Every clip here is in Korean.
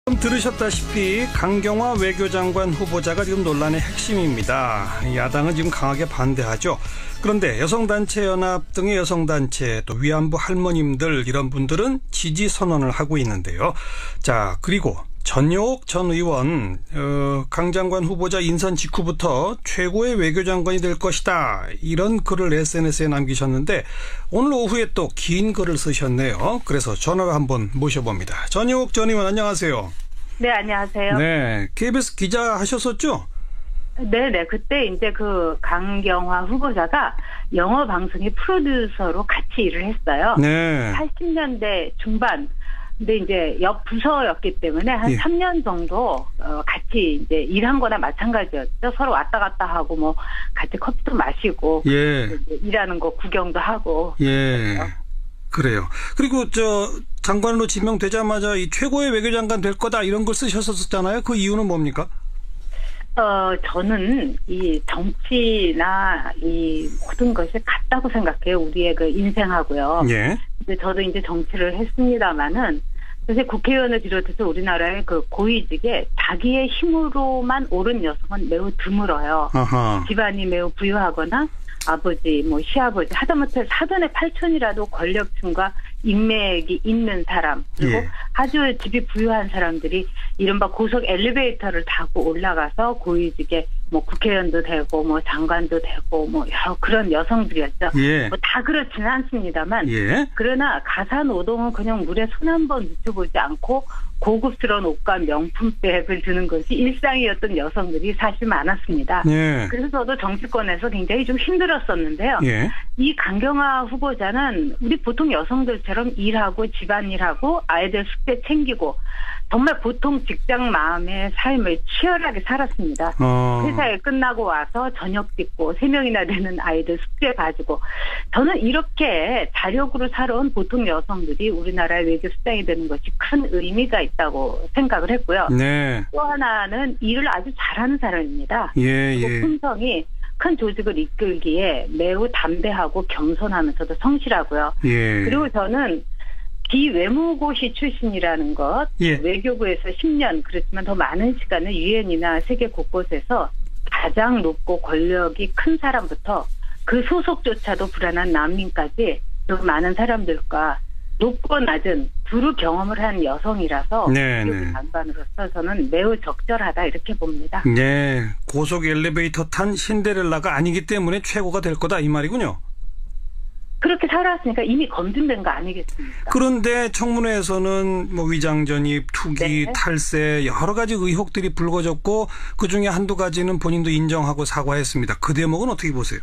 들으셨다시피 강경화 외교장관 후보자가 지금 논란의 핵심입니다. 야당은 지금 강하게 반대하죠. 그런데 여성단체연합 등의 여성단체, 또 위안부 할머님들 이런 분들은 지지 선언을 하고 있는데요. 자, 그리고 전효옥 전 의원, 강 장관 후보자 인선 직후부터 최고의 외교장관이 될 것이다, 이런 글을 SNS에 남기셨는데 오늘 오후에 또 긴 글을 쓰셨네요. 그래서 전화로 한번 모셔봅니다. 전효옥 전 의원, 안녕하세요. 네, 안녕하세요. 네, KBS 기자 하셨었죠? 네네. 그때 이제 그 강경화 후보자가 영어 방송의 프로듀서로 같이 일을 했어요. 네. 80년대 중반. 근데 이제 옆 부서였기 때문에 한 3년 정도 같이 이제 일한 거나 마찬가지였죠. 서로 왔다 갔다 하고 뭐 같이 커피도 마시고 이제 일하는 거 구경도 하고. 예. 그래요. 그리고 장관으로 지명되자마자 이 최고의 외교장관 될 거다, 이런 걸 쓰셨었잖아요. 그 이유는 뭡니까? 저는 이 정치나 이 모든 것이 같다고 생각해요. 우리의 그 인생하고요. 예. 근데 저도 이제 정치를 했습니다마는 사실 국회의원을 비롯해서 우리나라의 그 고위직에 자기의 힘으로만 오른 여성은 매우 드물어요. 아하. 집안이 매우 부유하거나 아버지, 뭐 시아버지, 하다못해 사돈의 팔촌이라도 권력층과 인맥이 있는 사람, 그리고 아주 집이 부유한 사람들이 이른바 고속 엘리베이터를 타고 올라가서 고위직에 뭐 국회의원도 되고 뭐 장관도 되고 뭐 여러 그런 여성들이었죠. 뭐 다 그렇지는 않습니다만, 그러나 가사 노동은 그냥 물에 손 한 번 묻혀보지 않고 고급스러운 옷과 명품백을 드는 것이 일상이었던 여성들이 사실 많았습니다. 그래서 저도 정치권에서 굉장히 좀 힘들었었는데요. 이 강경화 후보자는 우리 보통 여성들처럼 일하고 집안일하고 아이들 숙제 챙기고 정말 보통 직장 마음의 삶을 치열하게 살았습니다. 회사에 끝나고 와서 저녁 짓고 3명이나 되는 아이들 숙제 봐주고, 저는 이렇게 자력으로 살아온 보통 여성들이 우리나라의 외교 수장이 되는 것이 큰 의미가 있다고 생각을 했고요. 또 하나는 일을 아주 잘하는 사람입니다. 품성이 큰 조직을 이끌기에 매우 담대하고 겸손하면서도 성실하고요. 그리고 저는 비외무고시 출신이라는 것, 외교부에서 10년, 그렇지만 더 많은 시간을 유엔이나 세계 곳곳에서 가장 높고 권력이 큰 사람부터 그 소속조차도 불안한 난민까지 또 많은 사람들과 높고 낮은 두루 경험을 한 여성이라서 외교부 장관으로서 저는 매우 적절하다, 이렇게 봅니다. 네, 고속 엘리베이터 탄 신데렐라가 아니기 때문에 최고가 될 거다, 이 말이군요. 그렇게 살아왔으니까 이미 검증된 거 아니겠습니까? 그런데 청문회에서는 뭐 위장전입, 투기, 탈세 여러 가지 의혹들이 불거졌고 그중에 한두 가지는 본인도 인정하고 사과했습니다. 그 대목은 어떻게 보세요?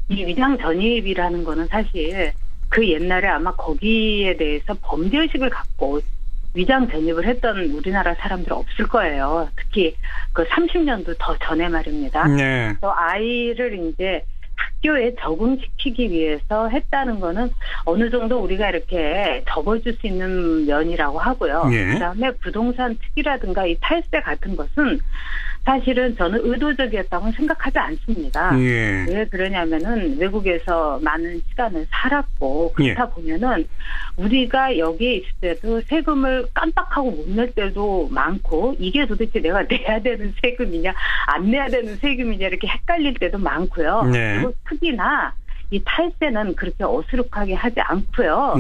이 위장전입이라는 거는 사실 그 옛날에 아마 거기에 대해서 범죄의식을 갖고 위장전입을 했던 우리나라 사람들은 없을 거예요. 특히 그 30년도 더 전에 말입니다. 또 아이를 이제 학교에 적응시키기 위해서 했다는 거는 어느 정도 우리가 이렇게 접어줄 수 있는 면이라고 하고요. 그다음에 부동산 투기라든가 이 탈세 같은 것은 사실은 저는 의도적이었다고 생각하지 않습니다. 왜 그러냐면은 외국에서 많은 시간을 살았고 그렇다 보면은 우리가 여기에 있을 때도 세금을 깜빡하고 못 낼 때도 많고, 이게 도대체 내가 내야 되는 세금이냐 안 내야 되는 세금이냐 이렇게 헷갈릴 때도 많고요. 그리고 특히나 이 탈세는 그렇게 어수룩하게 하지 않고요.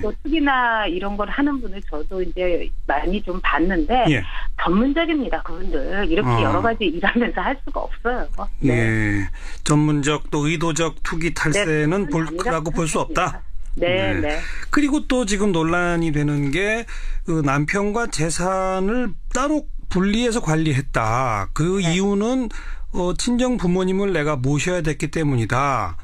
또 특히나 이런 걸 하는 분을 저도 이제 많이 좀 봤는데 전문적입니다. 그분들 이렇게 여러 가지 일하면서 할 수가 없어요. 전문적 또 의도적 투기 탈세는 볼거라고 볼 수 없다. 그리고 또 지금 논란이 되는 게 그 남편과 재산을 따로 분리해서 관리했다. 그 이유는 친정 부모님을 내가 모셔야 됐기 때문이다.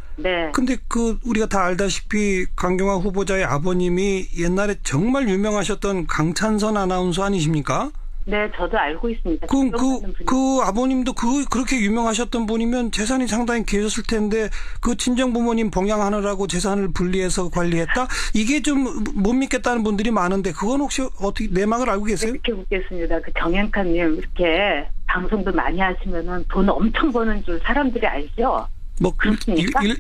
근데 우리가 다 알다시피 강경화 후보자의 아버님이 옛날에 정말 유명하셨던 강찬선 아나운서 아니십니까? 네, 저도 알고 있습니다. 그 아버님도 그렇게 유명하셨던 분이면 재산이 상당히 계셨을 텐데 그 친정 부모님 봉양하느라고 재산을 분리해서 관리했다? 이게 좀 못 믿겠다는 분들이 많은데 그건 혹시 어떻게 내막을 알고 계세요? 이렇게 묻겠습니다. 그 정현칸님 이렇게 방송도 많이 하시면은 돈 엄청 버는 줄 사람들이 알죠? 뭐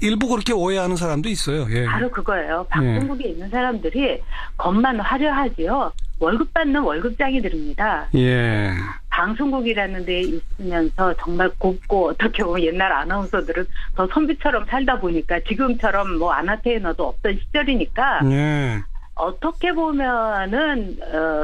일부 그렇게 오해하는 사람도 있어요. 바로 그거예요. 방송국에 있는 사람들이 겉만 화려하지요. 월급 받는 월급장이들입니다. 예. 방송국이라는 데 있으면서 정말 곱고 어떻게 보면 옛날 아나운서들은 더 선비처럼 살다 보니까 지금처럼 뭐 아나테이너도 없던 시절이니까 예. 어떻게 보면은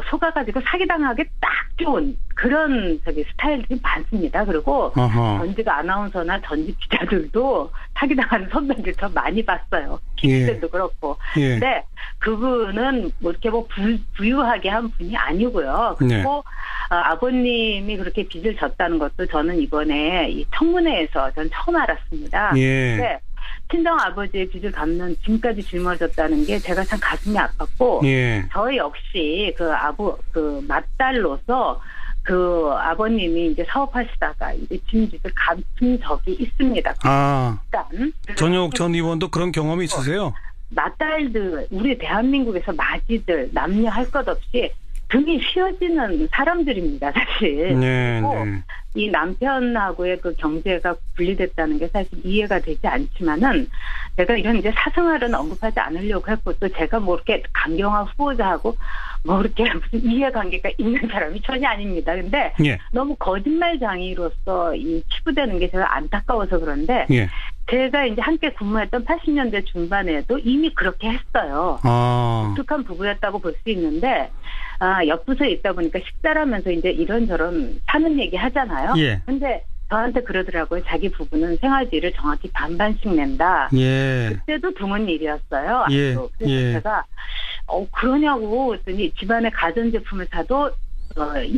속아가지고 사기당하기 딱 좋은 그런 스타일들이 많습니다. 그리고 어허. 전직 아나운서나 전직 기자들도 사기당하는 선배들 더 많이 봤어요. 예. 기자들도 그렇고. 예. 근데 그분은 뭐 이렇게 뭐 부유하게 한 분이 아니고요. 그리고 네. 아버님이 그렇게 빚을 졌다는 것도 저는 이번에 이 청문회에서 전 처음 알았습니다. 예. 근데 친정 아버지의 빚을 갚는 지금까지 짊어졌다는 게 제가 참 가슴이 아팠고, 예. 저 역시 그 맏딸로서 그 아버님이 이제 사업하시다가 이제 빚을 갚은 적이 있습니다. 아, 일단 전효옥 전 의원도 그런 경험이 있으세요? 맏딸들, 우리 대한민국에서 마지들 남녀 할 것 없이 등이 휘어지는 사람들입니다, 사실. 네, 그리고 네. 이 남편하고의 그 경제가 분리됐다는 게 사실 이해가 되지 않지만은 제가 이런 이제 사생활은 언급하지 않으려고 했고 또 제가 뭐 이렇게 강경화 후보자하고 뭐 이렇게 무슨 이해관계가 있는 사람이 전혀 아닙니다. 근데 예. 너무 거짓말장이로서 이 치부되는 게 제가 안타까워서 그런데 예. 제가 이제 함께 근무했던 80년대 중반에도 이미 그렇게 했어요. 아, 독특한 부부였다고 볼 수 있는데 옆부서에 있다 보니까 식사를 하면서 이제 이런저런 사는 얘기 하잖아요. 예. 근데 저한테 그러더라고요. 자기 부부는 생활비를 정확히 반반씩 낸다. 예. 그때도 드문 일이었어요. 예. 아주. 그래서 예. 제가 그러냐고 했더니 집안의 가전제품을 사도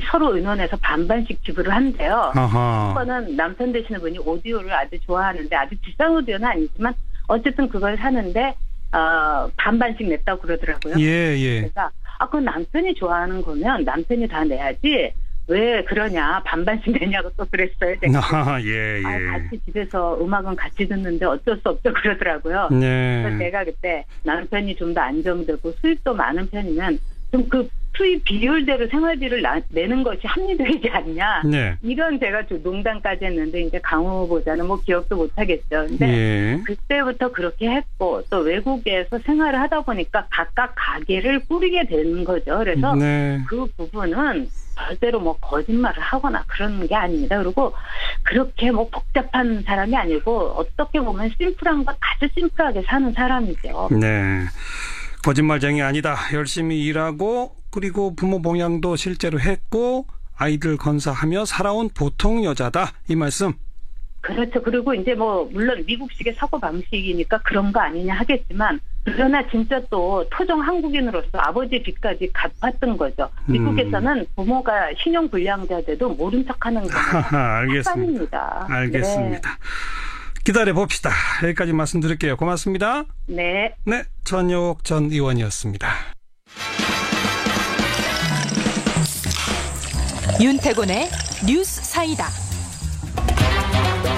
서로 의논해서 반반씩 지불을 한대요. 아하. 한번은 남편 되시는 분이 오디오를 아주 좋아하는데 아주 비싼 오디오는 아니지만 어쨌든 그걸 사는데 반반씩 냈다고 그러더라고요. 예, 예. 그래서 그건 남편이 좋아하는 거면 남편이 다 내야지 왜 그러냐 반반씩 내냐고 또 그랬어요. 아, 예, 예. 같이 집에서 음악은 같이 듣는데 어쩔 수 없죠 그러더라고요. 네. 그래서 제가 그때 남편이 좀 더 안정되고 수입도 많은 편이면 좀 그 수입 비율대로 생활비를 내는 것이 합리적이지 않냐. 네. 이런 제가 좀 농담까지 했는데 이제 강 후보자는 뭐 기억도 못 하겠죠. 근데 예. 그때부터 그렇게 했고 또 외국에서 생활을 하다 보니까 각각 가게를 꾸리게 되는 거죠. 그래서 네. 그 부분은 절대로 뭐 거짓말을 하거나 그런 게 아닙니다. 그리고 그렇게 뭐 복잡한 사람이 아니고 어떻게 보면 심플한 것 아주 심플하게 사는 사람이죠. 네. 거짓말쟁이 아니다. 열심히 일하고 그리고 부모 봉양도 실제로 했고 아이들 건사하며 살아온 보통 여자다. 이 말씀. 그렇죠. 그리고 이제 뭐 물론 미국식의 사고 방식이니까 그런 거 아니냐 하겠지만 그러나 진짜 또 토종 한국인으로서 아버지 빚까지 갚았던 거죠. 미국에서는 부모가 신용불량자 돼도 모른 척하는 경우가 알겠습니다. 알겠습니다. 네. 기다려 봅시다. 여기까지 말씀드릴게요. 고맙습니다. 네. 네, 전효옥 전 의원이었습니다. 윤태곤의 뉴스 사이다.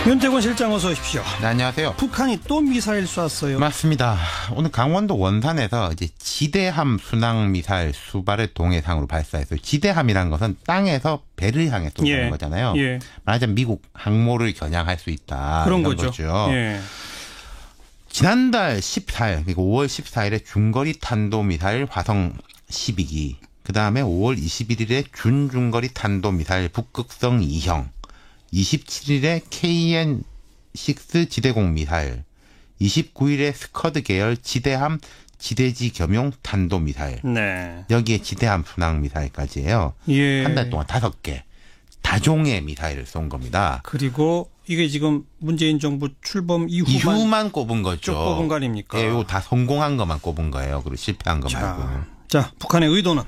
윤태곤 실장 어서 오십시오. 네, 안녕하세요. 북한이 또 미사일 쐈어요. 맞습니다. 오늘 강원도 원산에서 이제 지대함 순항 미사일 수발을 동해상으로 발사했어요. 지대함이라는 것은 땅에서 배를 향해 쏜다는 거잖아요. 예. 말하자면 미국 항모를 겨냥할 수 있다. 그런 거죠. 예. 지난달 14일, 그리고 5월 14일에 중거리 탄도미사일 화성 12기, 그 다음에 5월 21일에 준중거리 탄도미사일 북극성 2형, 27일에 KN-6 지대공 미사일, 29일에 스커드 계열 지대함 지대지 겸용 탄도미사일. 네. 여기에 지대함 순항 미사일까지예요. 예. 한 달 동안 5개 다종의 미사일을 쏜 겁니다. 그리고 이게 지금 문재인 정부 출범 이후만 꼽은 거죠. 쭉 꼽은 거 아닙니까? 예, 이거 다 성공한 것만 꼽은 거예요. 그리고 실패한 것 말고. 자, 북한의 의도는?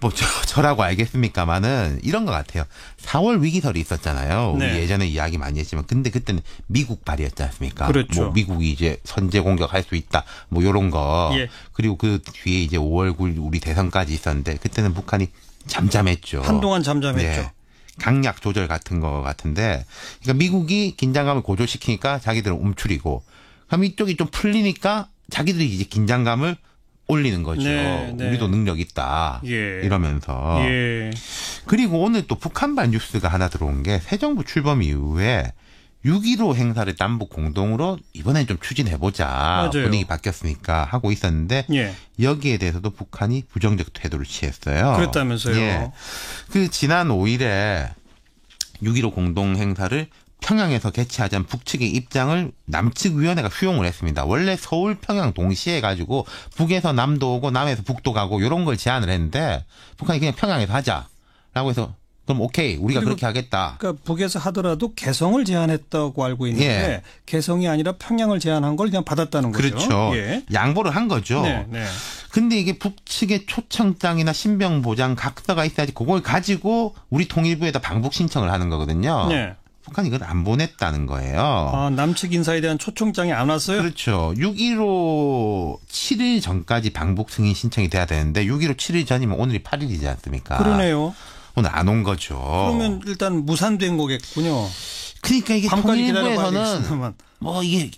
뭐 저라고 알겠습니까만은 이런 것 같아요. 4월 위기설이 있었잖아요. 우리 네. 예전에 이야기 많이 했지만 근데 그때는 미국 발이었지 않습니까? 그렇죠. 뭐 미국이 이제 선제 공격할 수 있다. 뭐 요런 거. 예. 그리고 그 뒤에 이제 5월 9일 우리 대선까지 있었는데 그때는 북한이 잠잠했죠. 한동안 잠잠했죠. 네. 강약 조절 같은 거 같은데 그러니까 미국이 긴장감을 고조시키니까 자기들은 움츠리고 그럼 이쪽이 좀 풀리니까 자기들이 이제 긴장감을 올리는 거죠. 네, 네. 우리도 능력 있다. 예. 이러면서. 예. 그리고 오늘 또 북한발 뉴스가 하나 들어온 게 새 정부 출범 이후에 6.15 행사를 남북 공동으로 이번엔 좀 추진해보자. 맞아요. 분위기 바뀌었으니까 하고 있었는데 예. 여기에 대해서도 북한이 부정적 태도를 취했어요. 그랬다면서요. 예. 그 지난 5일에 6.15 공동 행사를 평양에서 개최하자는 북측의 입장을 남측 위원회가 수용을 했습니다. 원래 서울, 평양 동시에 가지고 북에서 남도 오고 남에서 북도 가고 이런 걸 제안을 했는데 북한이 그냥 평양에서 하자라고 해서 그럼 오케이 우리가 그렇게 하겠다. 그러니까 북에서 하더라도 개성을 제안했다고 알고 있는데 예. 개성이 아니라 평양을 제안한 걸 그냥 받았다는 거죠. 그렇죠. 예. 양보를 한 거죠. 네, 네. 근데 이게 북측의 초청장이나 신병보장 각서가 있어야지 그걸 가지고 우리 통일부에다 방북 신청을 하는 거거든요. 네. 북한이 이걸 안 보냈다는 거예요. 아, 남측 인사에 대한 초청장이 안 왔어요? 그렇죠. 6.15 7일 전까지 방북 승인 신청이 돼야 되는데 6.15 7일 전이면 오늘이 8일이지 않습니까? 그러네요. 오늘 안 온 거죠. 그러면 일단 무산된 거겠군요. 그러니까 이게 밤까지 통일부에서는 기다려봐야겠지만. 뭐 이게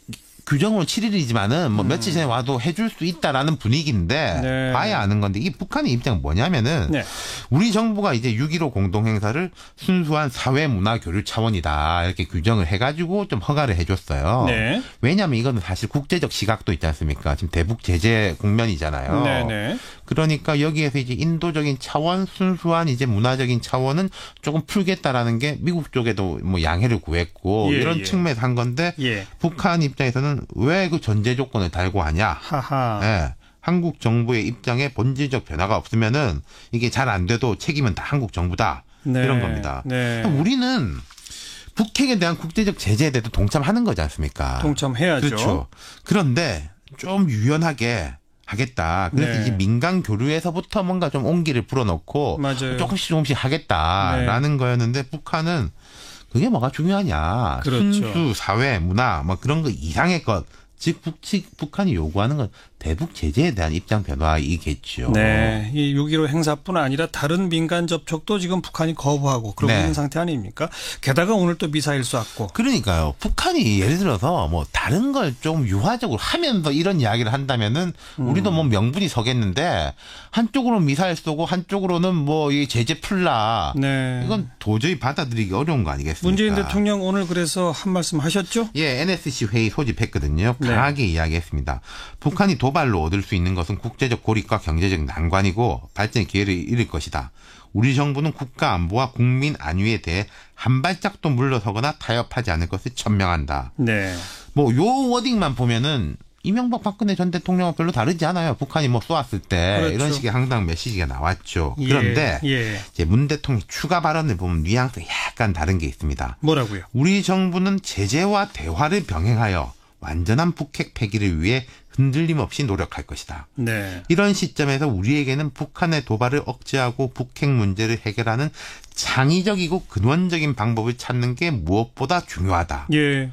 규정으로 7일이지만은 뭐 며칠 전에 와도 해줄 수 있다라는 분위기인데 네. 봐야 아는 건데 이 북한의 입장은 뭐냐면은 네. 우리 정부가 이제 6.15 공동행사를 순수한 사회문화교류 차원이다 이렇게 규정을 해가지고 좀 허가를 해줬어요. 네. 왜냐하면 이거는 사실 국제적 시각도 있지 않습니까? 지금 대북 제재 국면이잖아요. 네네. 그러니까 여기에서 이제 인도적인 차원, 순수한 이제 문화적인 차원은 조금 풀겠다라는 게 미국 쪽에도 뭐 양해를 구했고 예, 이런 예. 측면에서 한 건데 예. 북한 입장에서는 왜 그 전제 조건을 달고 하냐? 하하. 예. 한국 정부의 입장에 본질적 변화가 없으면은 이게 잘 안 돼도 책임은 다 한국 정부다. 네. 이런 겁니다. 네. 우리는 북핵에 대한 국제적 제재에 대해서 동참하는 거지 않습니까? 동참해야죠. 그렇죠. 그런데 좀 유연하게 하겠다. 그래서 네. 이제 민간 교류에서부터 뭔가 좀 온기를 불어넣고 맞아요. 조금씩 하겠다라는 거였는데 북한은 그게 뭐가 중요하냐. 그렇죠. 순수, 사회, 문화 뭐 그런 거 이상의 것. 즉 북한이 요구하는 건 대북 제재에 대한 입장 변화이겠죠. 네. 이 6.15 행사뿐 아니라 다른 민간 접촉도 지금 북한이 거부하고 그러고 네. 있는 상태 아닙니까? 게다가 오늘 또 미사일 쐈고. 그러니까요. 북한이 예를 들어서 뭐 다른 걸 좀 유화적으로 하면서 이런 이야기를 한다면은 우리도 뭐 명분이 서겠는데 한쪽으로는 미사일 쏘고 한쪽으로는 뭐 이 제재 풀라. 네. 이건 도저히 받아들이기 어려운 거 아니겠습니까? 문재인 대통령 오늘 그래서 한 말씀 하셨죠? 예, NSC 회의 소집했거든요. 네. 강하게 이야기했습니다. 북한이 도발로 얻을 수 있는 것은 국제적 고립과 경제적 난관이고 발전의 기회를 잃을 것이다. 우리 정부는 국가 안보와 국민 안위에 대해 한 발짝도 물러서거나 타협하지 않을 것을 천명한다. 네. 뭐 요 워딩만 보면은 이명박 박근혜 전 대통령은 별로 다르지 않아요. 북한이 뭐 쏘았을 때 그렇죠. 이런 식의 항상 메시지가 나왔죠. 예, 그런데 예. 이제 문 대통령 추가 발언을 보면 뉘앙스가 약간 다른 게 있습니다. 뭐라고요? 우리 정부는 제재와 대화를 병행하여 완전한 북핵 폐기를 위해 흔들림 없이 노력할 것이다. 네. 이런 시점에서 우리에게는 북한의 도발을 억제하고 북핵 문제를 해결하는 창의적이고 근원적인 방법을 찾는 게 무엇보다 중요하다. 예.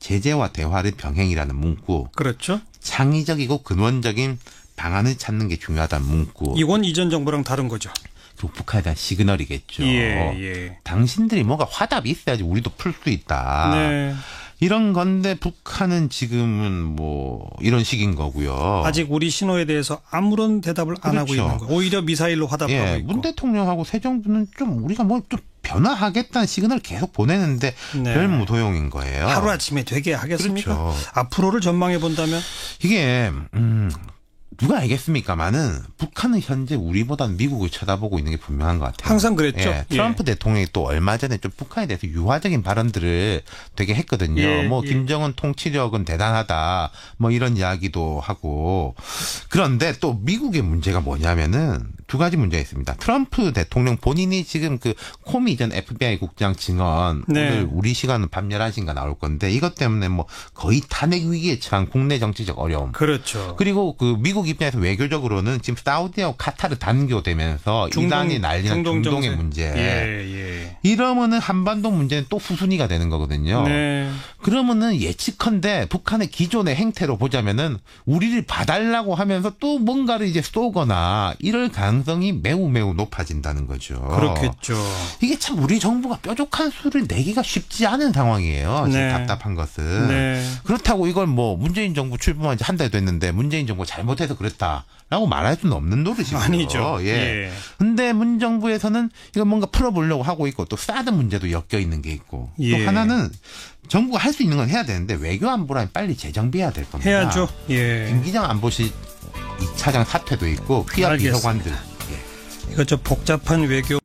제재와 대화를 병행이라는 문구, 그렇죠. 창의적이고 근원적인 방안을 찾는 게 중요하다는 문구. 이건 이전 정부랑 다른 거죠. 그리고 북한에 대한 시그널이겠죠. 예. 당신들이 뭔가 화답이 있어야지 우리도 풀 수 있다. 네. 이런 건데 북한은 지금은 뭐 이런 식인 거고요. 아직 우리 신호에 대해서 아무런 대답을 안 하고 그렇죠. 있는 거예요. 오히려 미사일로 화답하고 예, 있고. 문 대통령하고 새 정부는 좀 우리가 뭐 좀 변화하겠다는 시그널을 계속 보내는데 네. 별 무소용인 거예요. 하루아침에 되게 하겠습니까? 그렇죠. 앞으로를 전망해 본다면 이게 누가 알겠습니까마는 북한은 현재 우리보다는 미국을 쳐다보고 있는 게 분명한 것 같아요. 항상 그랬죠. 예, 트럼프 대통령이 또 얼마 전에 좀 북한에 대해서 유화적인 발언들을 되게 했거든요. 예, 뭐 예. 김정은 통치력은 대단하다. 뭐 이런 이야기도 하고. 그런데 또 미국의 문제가 뭐냐면은 두 가지 문제가 있습니다. 트럼프 대통령 본인이 지금 그 코미 전 FBI 국장 증언 네. 오늘 우리 시간은 밤 11시인가 나올 건데 이것 때문에 뭐 거의 탄핵 위기에 처한 국내 정치적 어려움. 그렇죠. 그리고 그 미국 입장에서 외교적으로는 지금 사우디하고 카타르 단교되면서 이란이 난리난 중동의 정세. 문제. 예. 이러면은 한반도 문제는 또 후순위가 되는 거거든요. 네. 그러면은 예측컨대 북한의 기존의 행태로 보자면은 우리를 봐달라고 하면서 또 뭔가를 이제 쏘거나 이럴 가능성이 가능성이 매우 매우 높아진다는 거죠. 그렇겠죠. 이게 참 우리 정부가 뾰족한 수를 내기가 쉽지 않은 상황이에요. 지금 네. 답답한 것은. 네. 그렇다고 이걸 뭐 문재인 정부 출범한 지 한 달 됐는데 문재인 정부 잘못해서 그랬다라고 말할 수는 없는 노릇이고요. 아니죠. 예. 근데 문 정부에서는 이걸 뭔가 풀어보려고 하고 있고 또 사드 문제도 엮여 있는 게 있고 예. 또 하나는 정부가 할 수 있는 건 해야 되는데 외교 안보라면 빨리 재정비해야 될 겁니다. 해야죠. 예. 김기정 안보실 2차장 사퇴도 있고 휘합 알겠습니다. 비서관들. 이거 저 복잡한 외교